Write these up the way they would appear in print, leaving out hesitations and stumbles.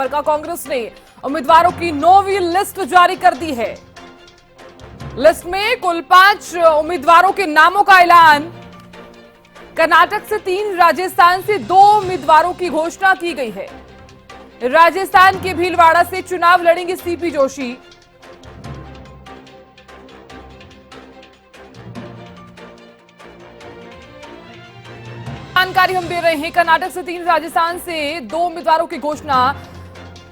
का कांग्रेस ने उम्मीदवारों की 9वीं लिस्ट जारी कर दी है। लिस्ट में कुल 5 उम्मीदवारों के नामों का ऐलान। कर्नाटक से 3, राजस्थान से 2 उम्मीदवारों की घोषणा की गई है। राजस्थान के भीलवाड़ा से चुनाव लड़ेंगे सीपी जोशी। जानकारी हम दे रहे हैं, कर्नाटक से 3, राजस्थान से 2 उम्मीदवारों की घोषणा।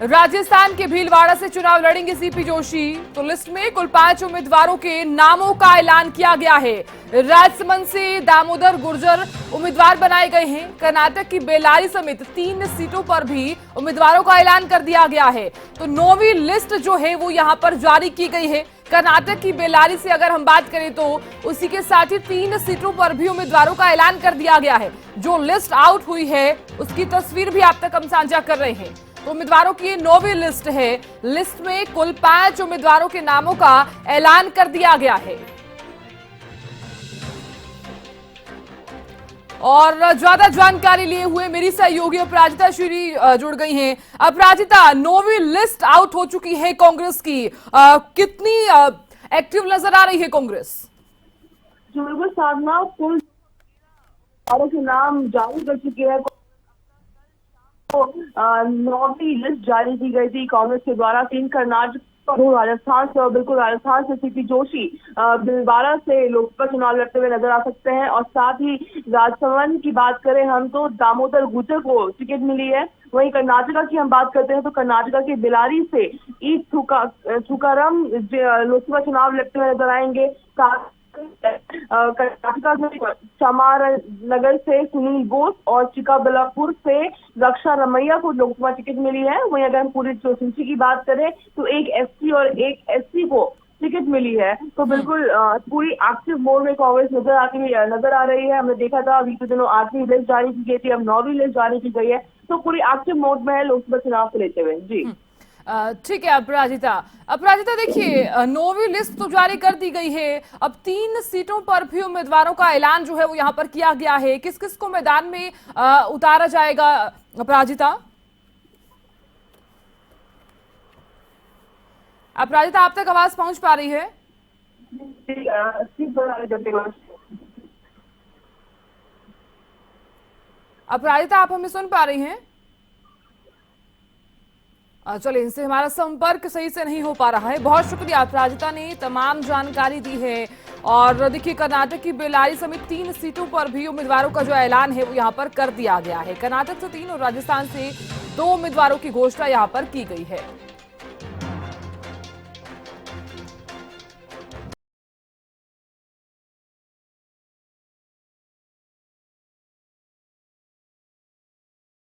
राजस्थान के भीलवाड़ा से चुनाव लड़ेंगे सीपी जोशी। तो लिस्ट में कुल 5 उम्मीदवारों के नामों का ऐलान किया गया है। राजसमंद से दामोदर गुर्जर उम्मीदवार बनाए गए हैं। कर्नाटक की बेल्लारी समेत 3 सीटों पर भी उम्मीदवारों का ऐलान कर दिया गया है। तो 9वीं लिस्ट जो है वो यहां पर जारी की गई है। कर्नाटक की बेल्लारी से अगर हम बात करें तो उसी के साथ ही 3 सीटों पर भी उम्मीदवारों का ऐलान कर दिया गया है। जो लिस्ट आउट हुई है उसकी तस्वीर भी आप तक हम साझा कर रहे हैं। तो उम्मीदवारों की 9वीं लिस्ट है। लिस्ट में कुल 5 उम्मीदवारों के नामों का ऐलान कर दिया गया है। और ज्यादा जानकारी लिए हुए मेरी सहयोगी अपराजिता श्री जुड़ गई हैं। अपराजिता, 9वीं लिस्ट आउट हो चुकी है कांग्रेस की, कितनी एक्टिव नजर आ रही है कांग्रेस? बिल्कुल साधना, कुल के नाम जारी कर चुके हैं। 9वीं लिस्ट जारी की गई थी कांग्रेस के द्वारा। 3 कर्नाटक, राजस्थान से और बिल्कुल राजस्थान से सीपी जोशी भीलवाड़ा से लोकसभा चुनाव लड़ते हुए नजर आ सकते हैं। और साथ ही राजसमंद की बात करें हम तो दामोदर गुर्जर को टिकट मिली है। वहीं कर्नाटका की हम बात करते हैं तो कर्नाटका के बेल्लारी से ई तुकाराम लोकसभा चुनाव लड़ते हुए नजर आएंगे। कर्नाटका में चामारनगर से सुनील बोस और चिक्काबल्लापुर से रक्षा रमैया को लोकसभा टिकट मिली है। वहीं अगर हम पूरी सूची की बात करें तो एक एसटी और एक एससी को टिकट मिली है। तो बिल्कुल पूरी एक्टिव मोड में कांग्रेस नजर आ रही है। हमने देखा था अभी कुछ दिनों 8वीं लिस्ट जारी की गई थी, अब 9वीं लिस्ट जारी की गई है। तो पूरी एक्टिव मोड में है लोकसभा चुनाव को लेते हुए। जी ठीक है अपराजिता देखिए, 9वीं लिस्ट तो जारी कर दी गई है। अब 3 सीटों पर भी उम्मीदवारों का ऐलान जो है वो यहाँ पर किया गया है। किस किस को मैदान में उतारा जाएगा अपराजिता? अपराजिता, आप तक आवाज पहुंच पा रही है? अपराजिता, आप हमें सुन पा रही हैं? चलिए, इनसे हमारा संपर्क सही से नहीं हो पा रहा है। बहुत शुक्रिया, अपराजिता ने तमाम जानकारी दी है। और देखिए, कर्नाटक की बेल्लारी समेत 3 सीटों पर भी उम्मीदवारों का जो ऐलान है वो यहाँ पर कर दिया गया है। कर्नाटक से 3 और राजस्थान से 2 उम्मीदवारों की घोषणा यहाँ पर की गई है।